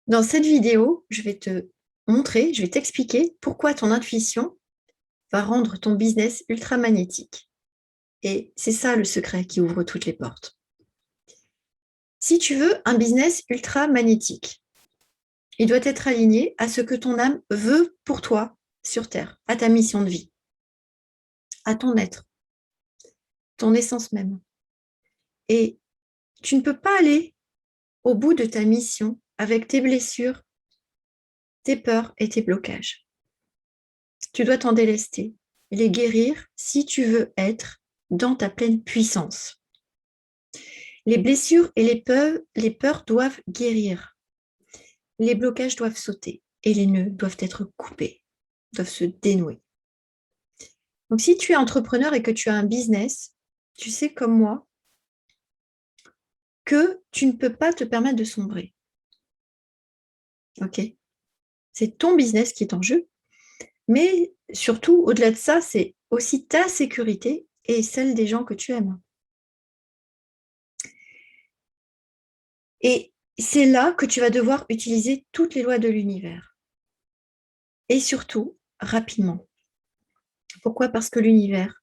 Dans cette vidéo, je vais te montrer, je vais t'expliquer pourquoi ton intuition va rendre ton business ultra magnétique. Et c'est ça le secret qui ouvre toutes les portes. Si tu veux un business ultra magnétique, il doit être aligné à ce que ton âme veut pour toi sur Terre, à ta mission de vie, à ton être, ton essence même. Et tu ne peux pas aller au bout de ta mission avec tes blessures, tes peurs et tes blocages. Tu dois t'en délester, les guérir si tu veux être dans ta pleine puissance. Les blessures et les peurs doivent guérir. Les blocages doivent sauter et les nœuds doivent être coupés, doivent se dénouer. Donc si tu es entrepreneur et que tu as un business, tu sais comme moi que tu ne peux pas te permettre de sombrer. Ok? C'est ton business qui est en jeu, mais surtout, au-delà de ça, c'est aussi ta sécurité et celle des gens que tu aimes. Et c'est là que tu vas devoir utiliser toutes les lois de l'univers. Et surtout, rapidement. Pourquoi? Parce que l'univers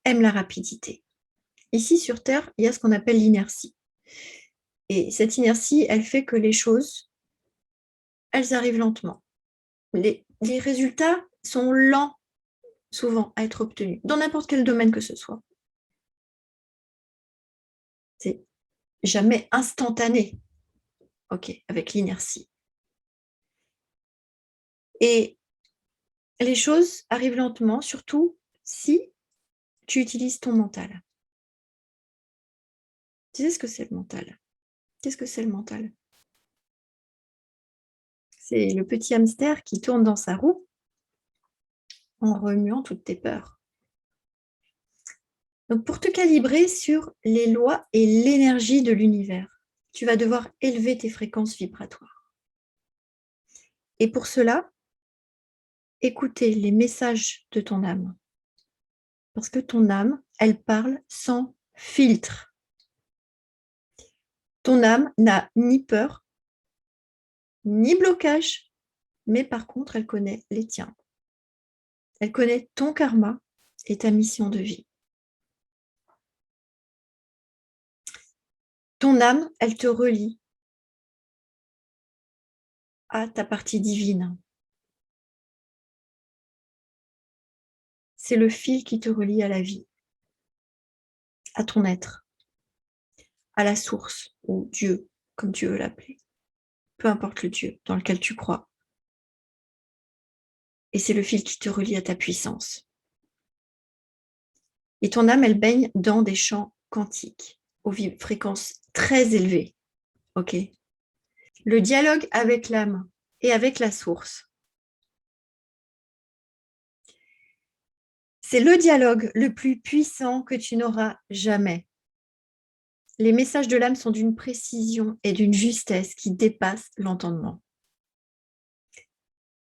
aime la rapidité. Ici, sur Terre, il y a ce qu'on appelle l'inertie. Et cette inertie, elle fait que les choses, elles arrivent lentement. Les résultats sont lents, souvent, à être obtenus, dans n'importe quel domaine que ce soit. C'est jamais instantané, ok, avec l'inertie. Et les choses arrivent lentement, surtout si tu utilises ton mental. Tu sais ce que c'est le mental? Qu'est-ce que c'est le mental? C'est le petit hamster qui tourne dans sa roue en remuant toutes tes peurs. Donc, pour te calibrer sur les lois et l'énergie de l'univers, tu vas devoir élever tes fréquences vibratoires. Et pour cela, écouter les messages de ton âme. Parce que ton âme, elle parle sans filtre. Ton âme n'a ni peur, ni blocage, mais par contre, elle connaît les tiens. Elle connaît ton karma et ta mission de vie. Ton âme, elle te relie à ta partie divine. C'est le fil qui te relie à la vie, à ton être, à la source, ou Dieu, comme tu veux l'appeler. Peu importe le Dieu dans lequel tu crois. Et c'est le fil qui te relie à ta puissance. Et ton âme, elle baigne dans des champs quantiques, aux fréquences très élevées. Ok? Le dialogue avec l'âme et avec la source, c'est le dialogue le plus puissant que tu n'auras jamais. Les messages de l'âme sont d'une précision et d'une justesse qui dépassent l'entendement.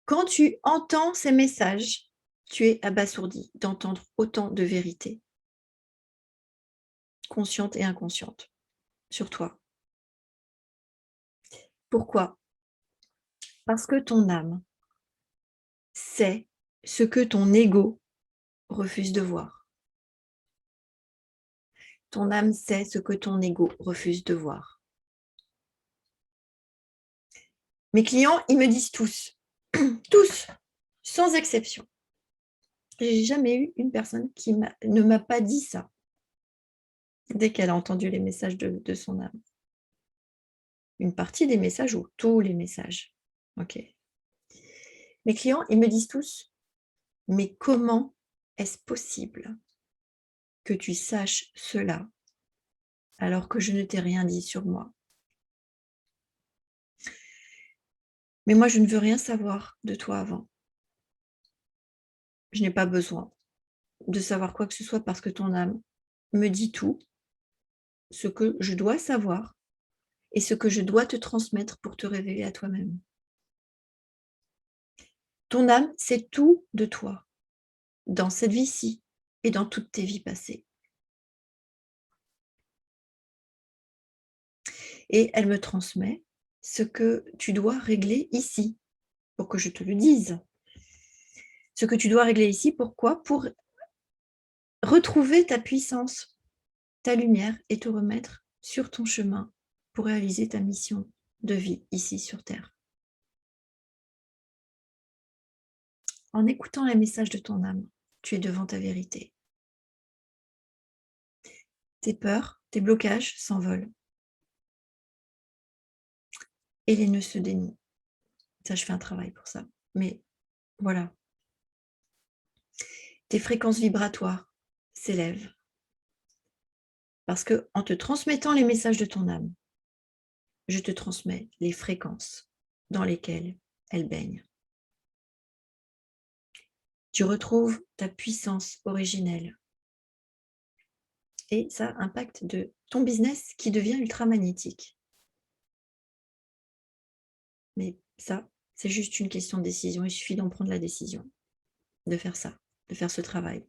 Quand tu entends ces messages, tu es abasourdi d'entendre autant de vérité, consciente et inconsciente, sur toi. Pourquoi? Parce que ton âme sait ce que ton ego refuse de voir. Ton âme sait ce que ton ego refuse de voir. Mes clients, ils me disent tous, tous, sans exception. J'ai jamais eu une personne qui ne m'a pas dit ça dès qu'elle a entendu les messages de son âme. Une partie des messages ou tous les messages. Ok. Mes clients, ils me disent tous, mais comment est-ce possible que tu saches cela alors que je ne t'ai rien dit sur moi? Mais moi, je ne veux rien savoir de toi avant. Je n'ai pas besoin de savoir quoi que ce soit parce que ton âme me dit tout, ce que je dois savoir et ce que je dois te transmettre pour te révéler à toi-même. Ton âme, c'est tout de toi, dans cette vie-ci et dans toutes tes vies passées. Et elle me transmet ce que tu dois régler ici, pour que je te le dise. Ce que tu dois régler ici, pourquoi? Pour retrouver ta puissance, ta lumière et te remettre sur ton chemin pour réaliser ta mission de vie ici sur Terre. En écoutant les messages de ton âme, tu es devant ta vérité. Tes peurs, tes blocages s'envolent. Et les nœuds se dénouent. Ça, je fais un travail pour ça. Mais voilà. Tes fréquences vibratoires s'élèvent. Parce qu'en te transmettant les messages de ton âme, je te transmets les fréquences dans lesquelles elle baigne. Tu retrouves ta puissance originelle. Et ça impacte de ton business qui devient ultramagnétique. Mais ça, c'est juste une question de décision. Il suffit d'en prendre la décision, de faire ça, de faire ce travail.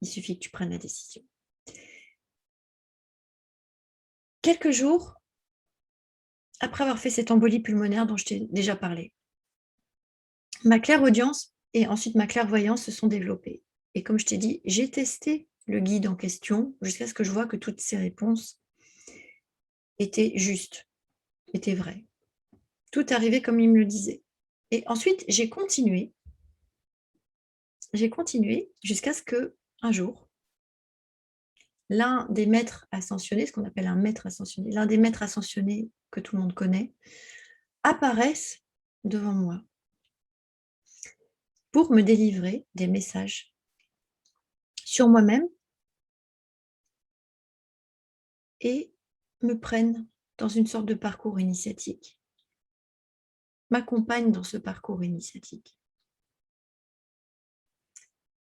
Il suffit que tu prennes la décision. Quelques jours après avoir fait cette embolie pulmonaire dont je t'ai déjà parlé, ma clairaudience et ensuite ma clairvoyance se sont développées. Et comme je t'ai dit, j'ai testé le guide en question jusqu'à ce que je vois que toutes ces réponses étaient justes, étaient vraies. Tout arrivait comme il me le disait. Et ensuite, j'ai continué jusqu'à ce que, un jour, l'un des maîtres ascensionnés, ce qu'on appelle un maître ascensionné, l'un des maîtres ascensionnés que tout le monde connaît, apparaisse devant moi pour me délivrer des messages sur moi-même et me prenne dans une sorte de parcours initiatique, m'accompagne dans ce parcours initiatique.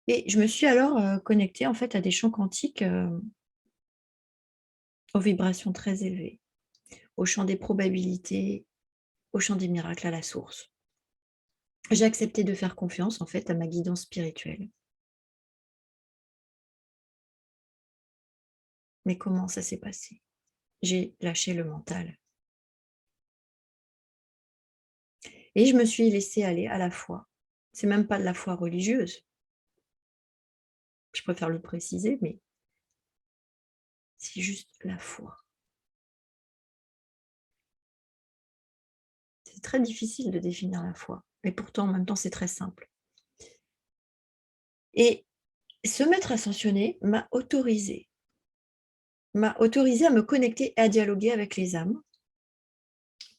Et je me suis alors connectée en fait à des champs quantiques aux vibrations très élevées, au champ des probabilités, au champ des miracles, à la source. J'ai accepté de faire confiance en fait à ma guidance spirituelle. Mais comment ça s'est passé? J'ai lâché le mental. Et je me suis laissée aller à la foi. C'est même pas de la foi religieuse. Je préfère le préciser, mais c'est juste la foi. C'est très difficile de définir la foi. Et pourtant, en même temps, c'est très simple. Et ce maître ascensionné m'a autorisé à me connecter et à dialoguer avec les âmes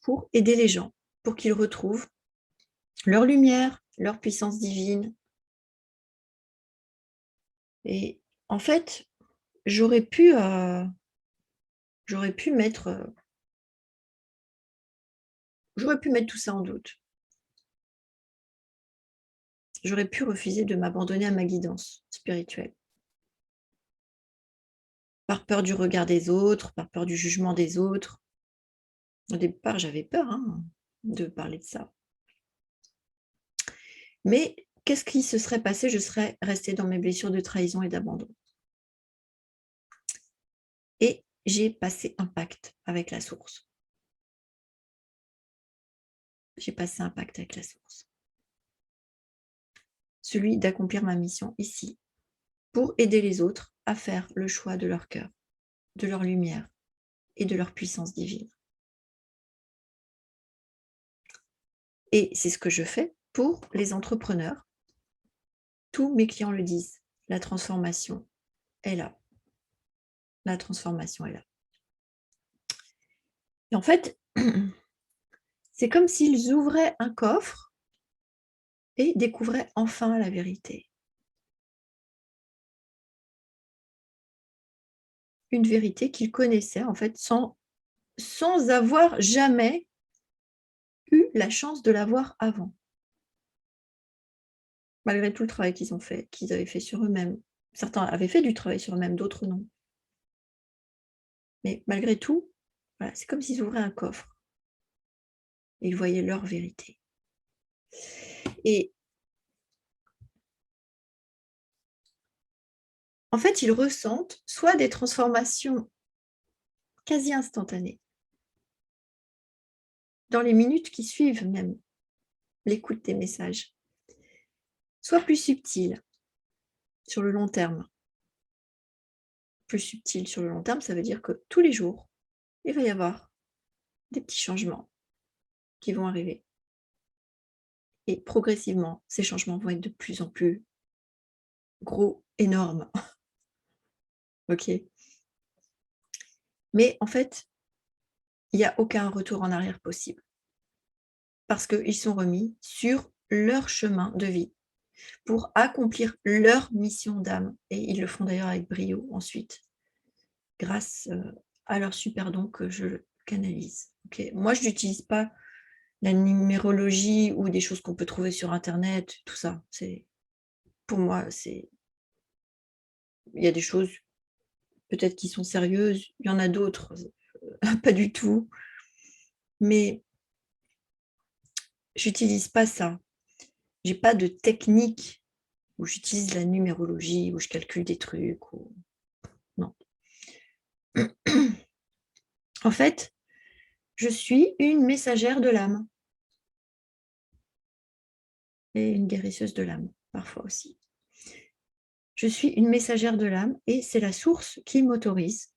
pour aider les gens, pour qu'ils retrouvent leur lumière, leur puissance divine. Et en fait, j'aurais pu mettre tout ça en doute. J'aurais pu refuser de m'abandonner à ma guidance spirituelle. Par peur du regard des autres, par peur du jugement des autres. Au départ, j'avais peur de parler de ça. Mais qu'est-ce qui se serait passé? Je serais restée dans mes blessures de trahison et d'abandon. Et j'ai passé un pacte avec la source. J'ai passé un pacte avec la source. Celui d'accomplir ma mission ici, pour aider les autres à faire le choix de leur cœur, de leur lumière et de leur puissance divine. Et c'est ce que je fais pour les entrepreneurs. Tous mes clients le disent, la transformation est là. La transformation est là. Et en fait, c'est comme s'ils ouvraient un coffre et découvraient enfin la vérité. Une vérité qu'ils connaissaient en fait sans avoir jamais eu la chance de la voir avant. Malgré tout le travail qu'ils avaient fait sur eux-mêmes. Certains avaient fait du travail sur eux-mêmes, d'autres non. Mais malgré tout, voilà, c'est comme s'ils ouvraient un coffre. Et ils voyaient leur vérité. Et en fait, ils ressentent soit des transformations quasi instantanées, dans les minutes qui suivent même l'écoute des messages. Sois plus subtil sur le long terme. Plus subtil sur le long terme, ça veut dire que tous les jours, il va y avoir des petits changements qui vont arriver. Et progressivement, ces changements vont être de plus en plus gros, énormes. OK? Mais en fait, il n'y a aucun retour en arrière possible. Parce qu'ils sont remis sur leur chemin de vie pour accomplir leur mission d'âme. Et ils le font d'ailleurs avec brio ensuite, grâce à leur super don que je canalise. Okay. Moi, je n'utilise pas la numérologie ou des choses qu'on peut trouver sur Internet, tout ça. Pour moi, il y a des choses peut-être qui sont sérieuses, il y en a d'autres, pas du tout. Mais j'utilise pas ça. J'ai pas de technique où j'utilise la numérologie, où je calcule des trucs. Non. En fait, je suis une messagère de l'âme. Et une guérisseuse de l'âme, parfois aussi. Je suis une messagère de l'âme et c'est la source qui m'autorise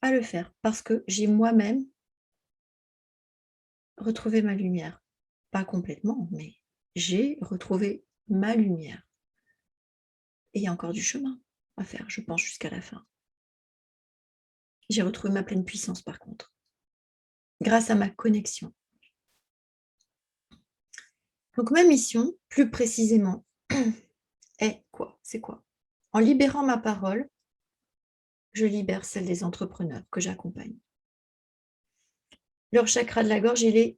à le faire parce que j'ai moi-même retrouvé ma lumière. Pas complètement, mais j'ai retrouvé ma lumière. Et il y a encore du chemin à faire, je pense, jusqu'à la fin. J'ai retrouvé ma pleine puissance, par contre, grâce à ma connexion. Donc, ma mission, plus précisément, est quoi? C'est quoi? En libérant ma parole, je libère celle des entrepreneurs que j'accompagne. Leur chakra de la gorge, il est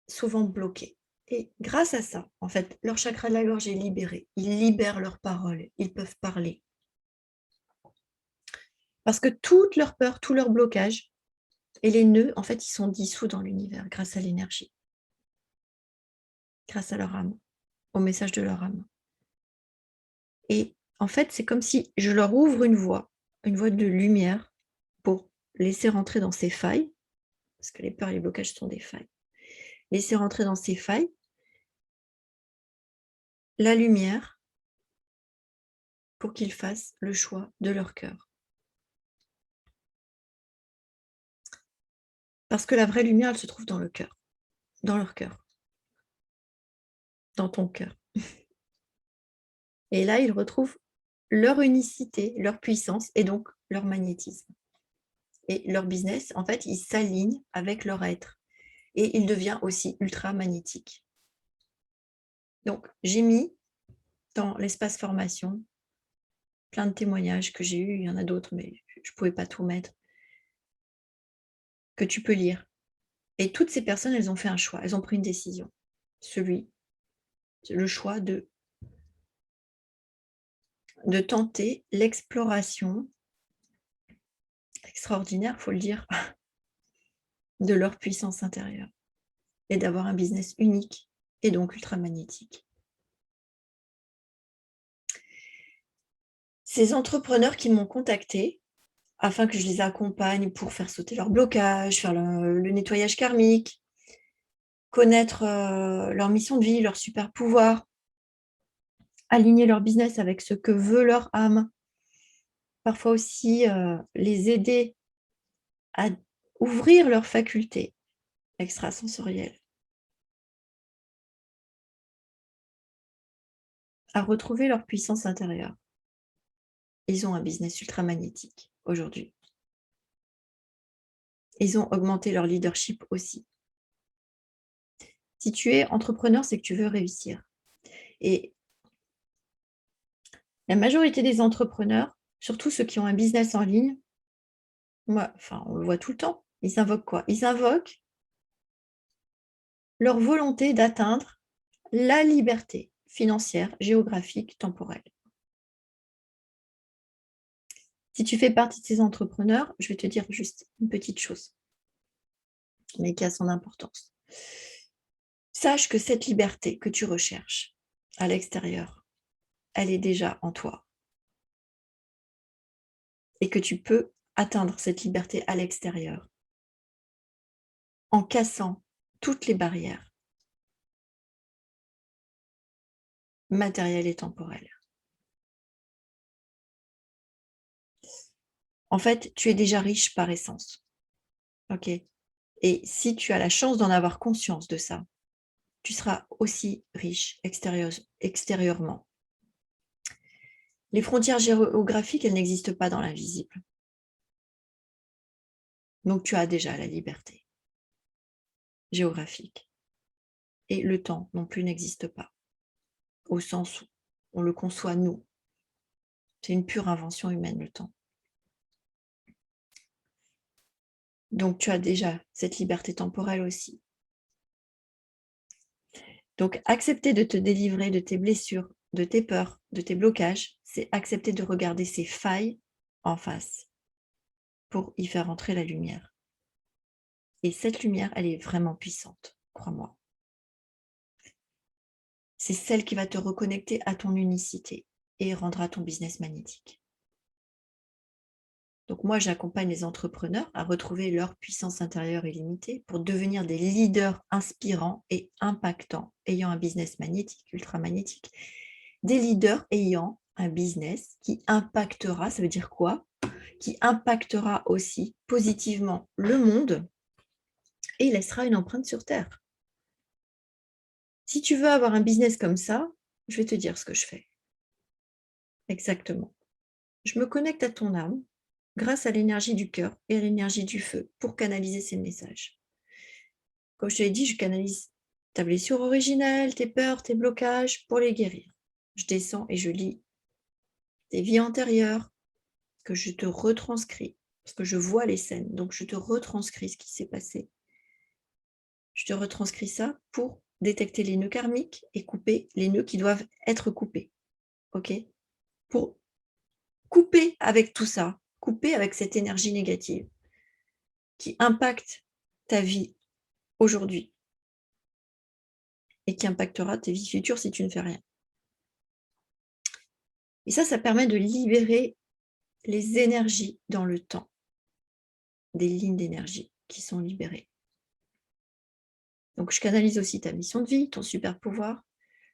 souvent bloqué. Et grâce à ça, en fait, leur chakra de la gorge est libéré. Ils libèrent leurs paroles, ils peuvent parler. Parce que toute leur peur, tout leur blocage et les nœuds, en fait, ils sont dissous dans l'univers grâce à l'énergie, grâce à leur âme, au message de leur âme. Et en fait, c'est comme si je leur ouvre une voie de lumière pour laisser rentrer dans ces failles, parce que les peurs et les blocages sont des failles, laisser rentrer dans ces failles la lumière pour qu'ils fassent le choix de leur cœur. Parce que la vraie lumière, elle se trouve dans le cœur, dans leur cœur, dans ton cœur. Et là, ils retrouvent leur unicité, leur puissance et donc leur magnétisme. Et leur business, en fait, il s'aligne avec leur être. Et il devient aussi ultra magnétique. Donc, j'ai mis dans l'espace formation plein de témoignages que j'ai eus, il y en a d'autres, mais je ne pouvais pas tout mettre, que tu peux lire. Et toutes ces personnes, elles ont fait un choix, elles ont pris une décision. Le choix de tenter l'exploration extraordinaire, il faut le dire, de leur puissance intérieure et d'avoir un business unique et donc ultra magnétique. Ces entrepreneurs qui m'ont contacté afin que je les accompagne pour faire sauter leur blocage, faire le nettoyage karmique, connaître leur mission de vie, leur super pouvoir, aligner leur business avec ce que veut leur âme, parfois aussi les aider à ouvrir leurs facultés extrasensorielles, à retrouver leur puissance intérieure. Ils ont un business ultra magnétique aujourd'hui. Ils ont augmenté leur leadership aussi. Si tu es entrepreneur, c'est que tu veux réussir. Et la majorité des entrepreneurs, surtout ceux qui ont un business en ligne, on le voit tout le temps, ils invoquent quoi? Ils invoquent leur volonté d'atteindre la liberté financière, géographique, temporelle. Si tu fais partie de ces entrepreneurs, je vais te dire juste une petite chose, mais qui a son importance. Sache que cette liberté que tu recherches à l'extérieur, elle est déjà en toi. Et que tu peux atteindre cette liberté à l'extérieur en cassant toutes les barrières matérielles et temporelles. En fait, tu es déjà riche par essence. OK? Et si tu as la chance d'en avoir conscience de ça, tu seras aussi riche extérieurement. Les frontières géographiques, elles n'existent pas dans l'invisible. Donc, tu as déjà la liberté géographique. Et le temps non plus n'existe pas, au sens où on le conçoit nous. C'est une pure invention humaine, le temps. Donc, tu as déjà cette liberté temporelle aussi. Donc, accepter de te délivrer de tes blessures, de tes peurs, de tes blocages, c'est accepter de regarder ces failles en face pour y faire entrer la lumière. Et cette lumière, elle est vraiment puissante, crois-moi. C'est celle qui va te reconnecter à ton unicité et rendra ton business magnétique. Donc moi, j'accompagne les entrepreneurs à retrouver leur puissance intérieure illimitée pour devenir des leaders inspirants et impactants, ayant un business magnétique, ultra magnétique. Des leaders ayant un business qui impactera, ça veut dire quoi? Qui impactera aussi positivement le monde et laissera une empreinte sur Terre. Si tu veux avoir un business comme ça, je vais te dire ce que je fais. Exactement. Je me connecte à ton âme grâce à l'énergie du cœur et l'énergie du feu pour canaliser ces messages. Comme je te l'ai dit, je canalise ta blessure originelle, tes peurs, tes blocages pour les guérir. Je descends et je lis tes vies antérieures que je te retranscris parce que je vois les scènes, donc je te retranscris ce qui s'est passé. Je te retranscris ça pour détecter les nœuds karmiques et couper les nœuds qui doivent être coupés. OK? Pour couper avec tout ça, couper avec cette énergie négative qui impacte ta vie aujourd'hui et qui impactera tes vies futures si tu ne fais rien. Et ça permet de libérer les énergies dans le temps, des lignes d'énergie qui sont libérées. Donc, je canalise aussi ta mission de vie, ton super pouvoir,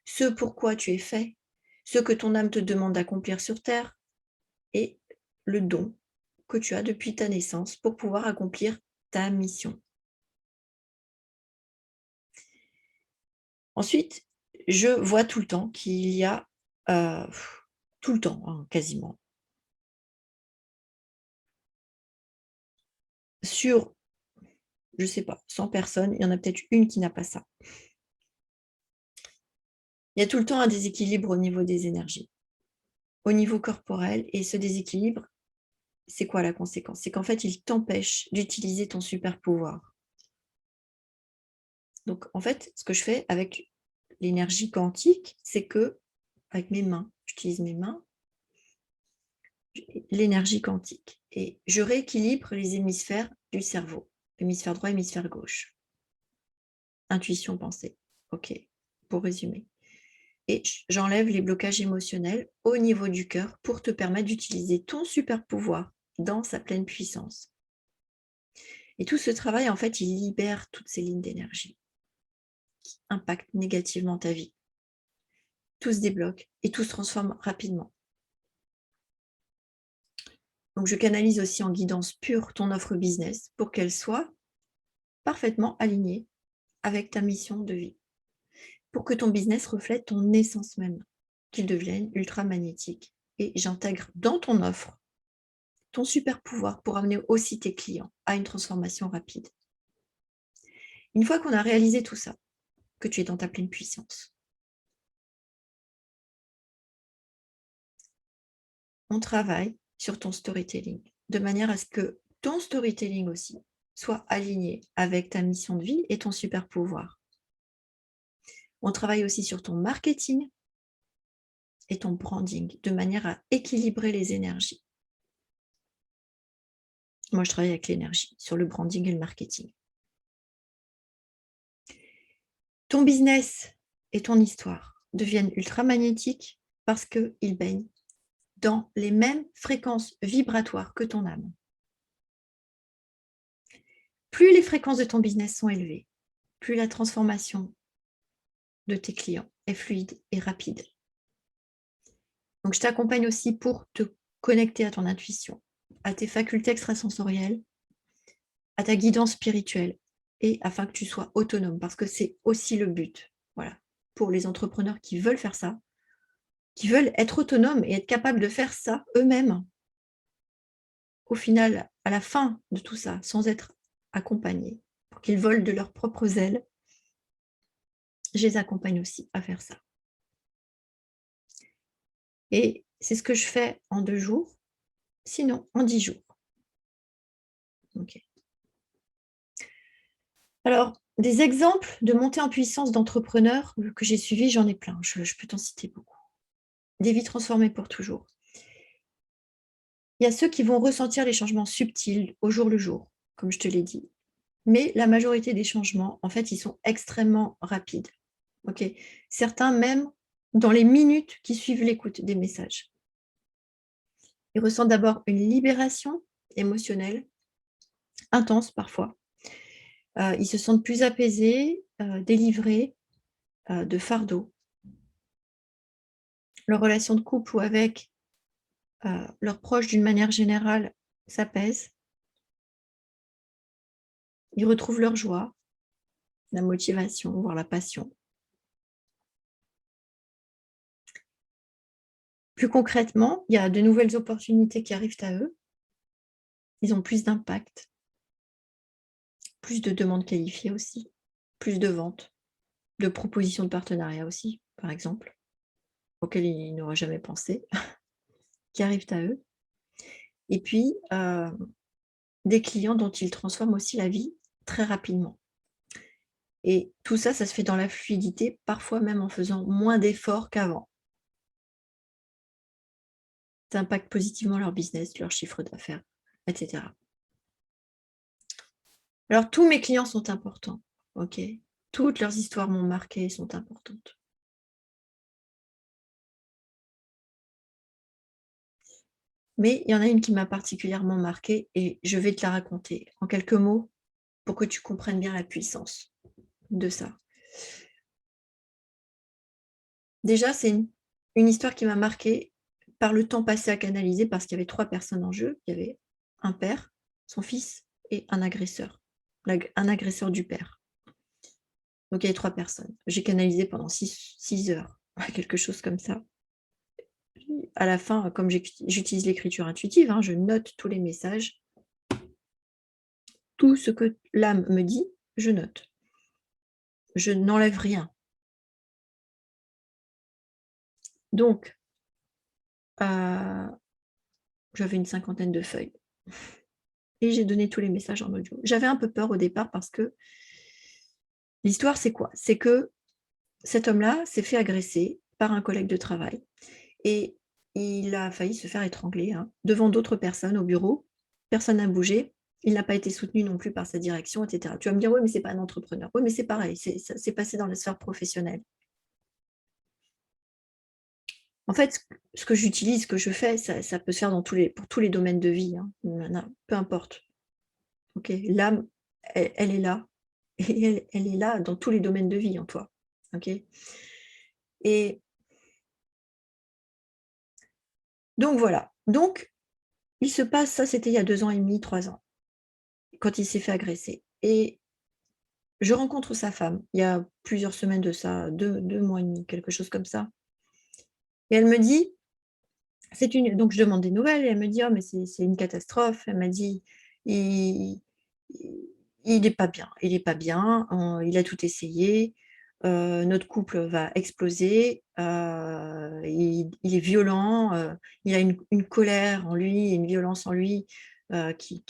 ce pourquoi tu es fait, ce que ton âme te demande d'accomplir sur Terre et le don que tu as depuis ta naissance pour pouvoir accomplir ta mission. Ensuite, je vois tout le temps qu'il y a, tout le temps, hein, quasiment, sur, je ne sais pas, 100 personnes, il y en a peut-être une qui n'a pas ça. Il y a tout le temps un déséquilibre au niveau des énergies, au niveau corporel, et ce déséquilibre, c'est quoi la conséquence? C'est qu'en fait, il t'empêche d'utiliser ton super pouvoir. Donc, en fait, ce que je fais avec l'énergie quantique, c'est que, avec mes mains, j'utilise mes mains, l'énergie quantique, et je rééquilibre les hémisphères du cerveau, hémisphère droit, hémisphère gauche. Intuition, pensée. OK, pour résumer. Et j'enlève les blocages émotionnels au niveau du cœur pour te permettre d'utiliser ton super pouvoir dans sa pleine puissance. Et tout ce travail, en fait, il libère toutes ces lignes d'énergie qui impactent négativement ta vie. Tout se débloque et tout se transforme rapidement. Donc, je canalise aussi en guidance pure ton offre business pour qu'elle soit parfaitement alignée avec ta mission de vie, pour que ton business reflète ton essence même, qu'il devienne ultra magnétique. Et j'intègre dans ton offre ton super pouvoir pour amener aussi tes clients à une transformation rapide. Une fois qu'on a réalisé tout ça, que tu es dans ta pleine puissance, on travaille sur ton storytelling, de manière à ce que ton storytelling aussi soit aligné avec ta mission de vie et ton super pouvoir. On travaille aussi sur ton marketing et ton branding, de manière à équilibrer les énergies. Moi, je travaille avec l'énergie, sur le branding et le marketing. Ton business et ton histoire deviennent ultra magnétiques parce qu'ils baignent dans les mêmes fréquences vibratoires que ton âme. plus les fréquences de ton business sont élevées, plus la transformation de tes clients est fluide et rapide. Donc, je t'accompagne aussi pour te connecter à ton intuition, à tes facultés extrasensorielles, à ta guidance spirituelle, et afin que tu sois autonome, parce que c'est aussi le but. Voilà, pour les entrepreneurs qui veulent faire ça, qui veulent être autonomes et être capables de faire ça eux-mêmes, au final, à la fin de tout ça, sans être accompagnés, pour qu'ils volent de leurs propres ailes, je les accompagne aussi à faire ça. Et c'est ce que je fais en 2 jours, sinon en 10 jours. Ok. Alors, des exemples de montée en puissance d'entrepreneurs que j'ai suivis, j'en ai plein. Je peux t'en citer beaucoup. Des vies transformées pour toujours. Il y a ceux qui vont ressentir les changements subtils au jour le jour, comme je te l'ai dit. Mais la majorité des changements, en fait, ils sont extrêmement rapides. Ok. Certains même dans les minutes qui suivent l'écoute des messages. Ils ressentent d'abord une libération émotionnelle, intense parfois. Ils se sentent plus apaisés, délivrés de fardeaux. Leur relation de couple ou avec leurs proches, d'une manière générale, s'apaise. Ils retrouvent leur joie, la motivation, voire la passion. Plus concrètement, il y a de nouvelles opportunités qui arrivent à eux. Ils ont plus d'impact, plus de demandes qualifiées aussi, plus de ventes, de propositions de partenariat aussi, par exemple, auxquelles ils n'auraient jamais pensé, qui arrivent à eux. Et puis, des clients dont ils transforment aussi la vie très rapidement. Et tout ça, ça se fait dans la fluidité, parfois même en faisant moins d'efforts qu'avant. Ça impacte positivement leur business, leur chiffre d'affaires, etc. Alors, tous mes clients sont importants, ok? Toutes leurs histoires m'ont marqué et sont importantes. Mais il y en a une qui m'a particulièrement marquée et je vais te la raconter en quelques mots pour que tu comprennes bien la puissance de ça. Déjà, c'est une histoire qui m'a marquée par le temps passé à canaliser parce qu'il y avait 3 personnes en jeu. Il y avait un père, son fils et un agresseur. Un agresseur du père. Donc il y avait 3 personnes. J'ai canalisé pendant 6 heures, quelque chose comme ça. À la fin, comme j'utilise l'écriture intuitive, je note tous les messages. Tout ce que l'âme me dit, je note. Je n'enlève rien. Donc, j'avais une 50aine de feuilles. Et j'ai donné tous les messages en audio. J'avais un peu peur au départ parce que l'histoire, c'est quoi? C'est que cet homme-là s'est fait agresser par un collègue de travail. Et il a failli se faire étrangler devant d'autres personnes au bureau. Personne n'a bougé. Il n'a pas été soutenu non plus par sa direction, etc. Tu vas me dire, oui, mais ce n'est pas un entrepreneur. Oui, mais c'est pareil, c'est passé dans la sphère professionnelle. En fait, ce que j'utilise, ce que je fais, ça peut se faire pour tous les domaines de vie. Peu importe. Okay. L'âme, elle est là. Et elle est là dans tous les domaines de vie en toi. Okay. Et donc, voilà. Donc, il se passe, ça c'était il y a 2 ans et demi, 3 ans, quand il s'est fait agresser. Et je rencontre sa femme, il y a plusieurs semaines de ça, 2 mois et demi, quelque chose comme ça. Et elle me dit, donc je demande des nouvelles et elle me dit: «Oh mais c'est une catastrophe». Elle m'a dit: «Il est pas bien, il est pas bien, il a tout essayé, notre couple va exploser, il est violent, il a une colère en lui, une violence en lui, qui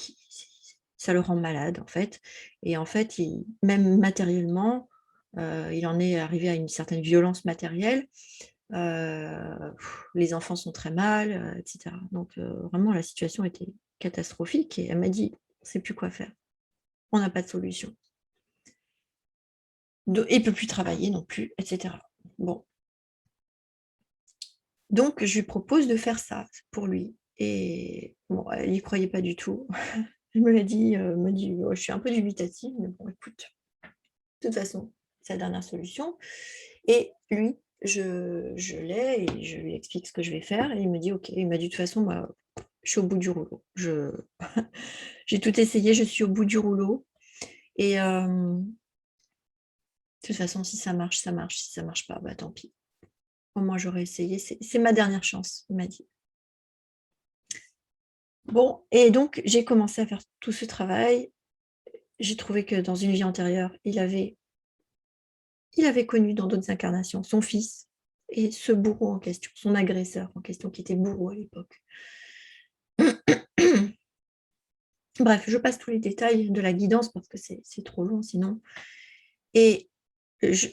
ça le rend malade en fait et en fait, même matériellement, il en est arrivé à une certaine violence matérielle. Les enfants sont très mal, etc. Donc vraiment la situation était catastrophique et elle m'a dit: «On ne sait plus quoi faire. On n'a pas de solution. Il ne peut plus travailler non plus, etc.» Bon, donc je lui propose de faire ça pour lui et bon, elle n'y croyait pas du tout. Elle me dit «Ouais, je suis un peu dubitative, mais bon, écoute, de toute façon, c'est la dernière solution». Et lui, je l'ai et je lui explique ce que je vais faire et il me dit: «OK». Il m'a dit: «De toute façon, moi, je suis au bout du rouleau. J'ai tout essayé, je suis au bout du rouleau et de toute façon, si ça marche, ça marche. Si ça marche pas, bah, tant pis. Au moins, j'aurais essayé. C'est ma dernière chance», il m'a dit. Bon et donc j'ai commencé à faire tout ce travail. J'ai trouvé que dans une vie antérieure, il avait connu dans d'autres incarnations son fils et ce bourreau en question, son agresseur en question qui était bourreau à l'époque. Bref, je passe tous les détails de la guidance parce que c'est trop long sinon et je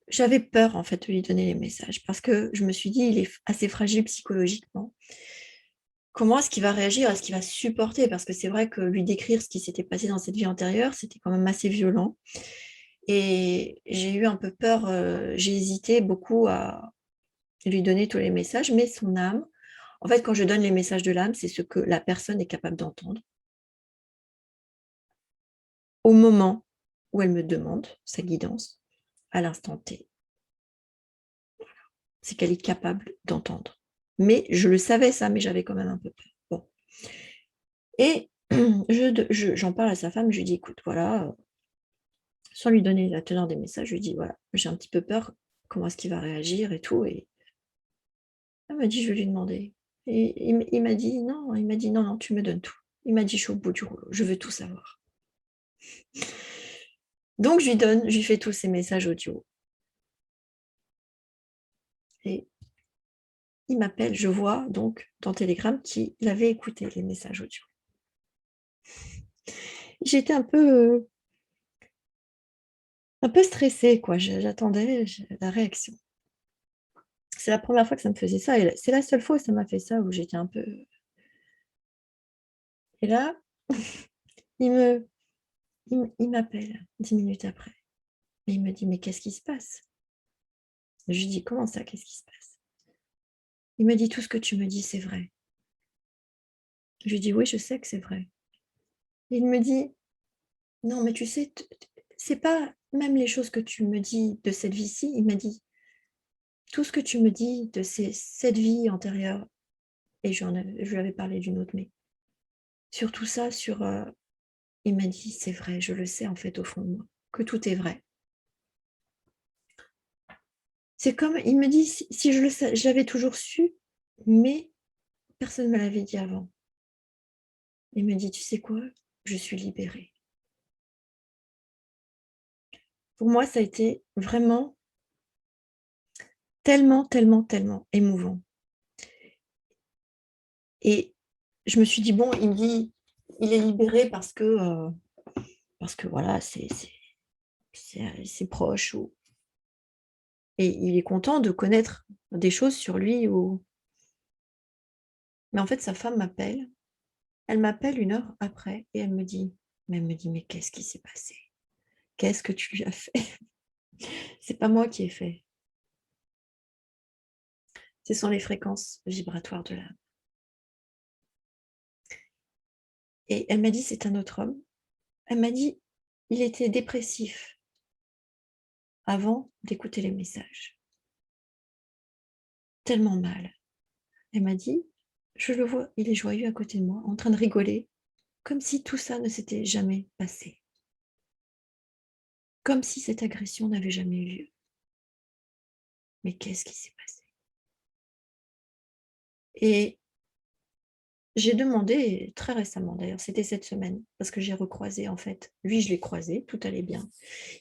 j'avais peur en fait de lui donner les messages parce que je me suis dit: «Il est assez fragile psychologiquement. Comment est-ce qu'il va réagir? Est-ce qu'il va supporter?» Parce que c'est vrai que lui décrire ce qui s'était passé dans cette vie antérieure, c'était quand même assez violent et j'ai eu un peu peur, j'ai hésité beaucoup à lui donner tous les messages, mais son âme en fait, quand je donne les messages de l'âme, c'est ce que la personne est capable d'entendre au moment où elle me demande sa guidance, à l'instant T. C'est qu'elle est capable d'entendre. Mais je le savais ça, mais j'avais quand même un peu peur. Bon et j'en parle à sa femme, je lui dis: «Écoute, voilà», sans lui donner la teneur des messages, je lui dis: «Voilà, j'ai un petit peu peur, comment est-ce qu'il va réagir et tout?» et elle m'a dit: «Je vais lui demander» et il m'a dit: «Non», il m'a dit: «Non, non, tu me donnes tout». Il m'a dit: «Je suis au bout du rouleau, je veux tout savoir». Donc je lui fais tous ces messages audio et il m'appelle, je vois donc dans Telegram qu'il avait écouté les messages audio. J'étais un peu stressée quoi, j'attendais la réaction. C'est la première fois que ça me faisait ça et c'est la seule fois où ça m'a fait ça, où j'étais un peu et là, il me il m'appelle 10 minutes après et il me dit: «Mais qu'est-ce qui se passe?» Je lui dis: «Comment ça, qu'est-ce qui se passe?» Il me dit: «Tout ce que tu me dis, c'est vrai». Je lui dis: «Oui, je sais que c'est vrai». Il me dit: «Non, mais tu sais, c'est pas même les choses que tu me dis de cette vie-ci», il m'a dit: «Tout ce que tu me dis de cette vie antérieure» et je lui avais parlé d'une autre, mais sur tout ça, il m'a dit: «C'est vrai, je le sais en fait au fond de moi, que tout est vrai». C'est comme il me dit: «Si je l'avais toujours su, mais personne ne me l'avait dit avant». Il me dit: «Tu sais quoi? Je suis libérée». Pour moi, ça a été vraiment tellement, tellement, tellement émouvant et je me suis dit: «Bon», il me dit: «Il est libéré parce que voilà, c'est proche ou» et il est content de connaître des choses sur lui ou mais en fait, sa femme m'appelle. Elle m'appelle 1 heure après et elle me dit: «Mais qu'est-ce qui s'est passé? Qu'est-ce que tu lui as fait?» C'est pas moi qui ai fait. Ce sont les fréquences vibratoires de l'âme et elle m'a dit: «C'est un autre homme». Elle m'a dit: «Il était dépressif avant d'écouter les messages, tellement mal». Elle m'a dit: «Je le vois, il est joyeux à côté de moi, en train de rigoler, comme si tout ça ne s'était jamais passé, comme si cette agression n'avait jamais eu lieu. Mais qu'est-ce qui s'est passé?» Et j'ai demandé très récemment d'ailleurs, c'était cette semaine, parce que j'ai recroisé en fait, lui je l'ai croisé, tout allait bien.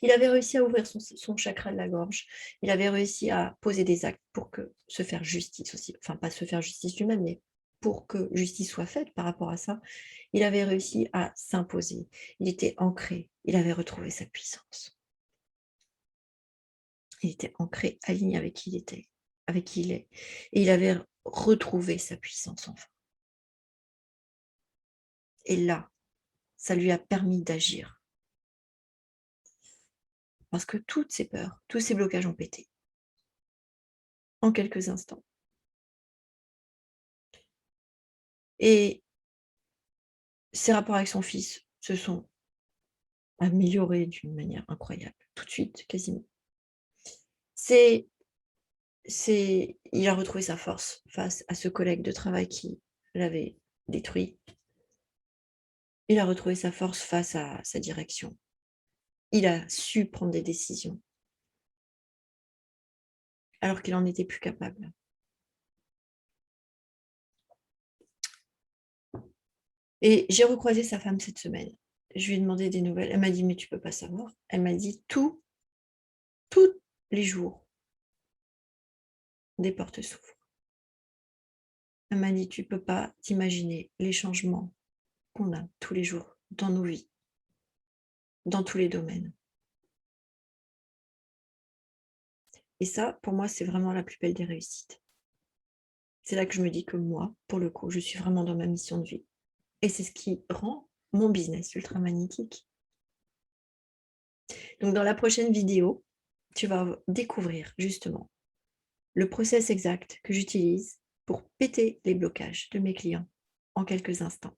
Il avait réussi à ouvrir son chakra de la gorge, il avait réussi à poser des actes pour que se faire justice aussi, enfin pas se faire justice lui-même, mais pour que justice soit faite par rapport à ça, il avait réussi à s'imposer. Il était ancré, il avait retrouvé sa puissance. Il était ancré, aligné avec qui il était, avec qui il est. Et il avait retrouvé sa puissance enfin. Et là, ça lui a permis d'agir. Parce que toutes ces peurs, tous ces blocages ont pété en quelques instants. Et ses rapports avec son fils se sont améliorés d'une manière incroyable, tout de suite, quasiment. Il a retrouvé sa force face à ce collègue de travail qui l'avait détruit. Il a retrouvé sa force face à sa direction. Il a su prendre des décisions alors qu'il n'en était plus capable. Et j'ai recroisé sa femme cette semaine. Je lui ai demandé des nouvelles. Elle m'a dit, mais tu peux pas savoir. Elle m'a dit, tous les jours, des portes s'ouvrent. Elle m'a dit, tu peux pas t'imaginer les changements qu'on a tous les jours dans nos vies, dans tous les domaines. Et ça, pour moi, c'est vraiment la plus belle des réussites. C'est là que je me dis que moi, pour le coup, je suis vraiment dans ma mission de vie. Et c'est ce qui rend mon business ultramagnétique. Donc, dans la prochaine vidéo, tu vas découvrir justement le process exact que j'utilise pour péter les blocages de mes clients en quelques instants.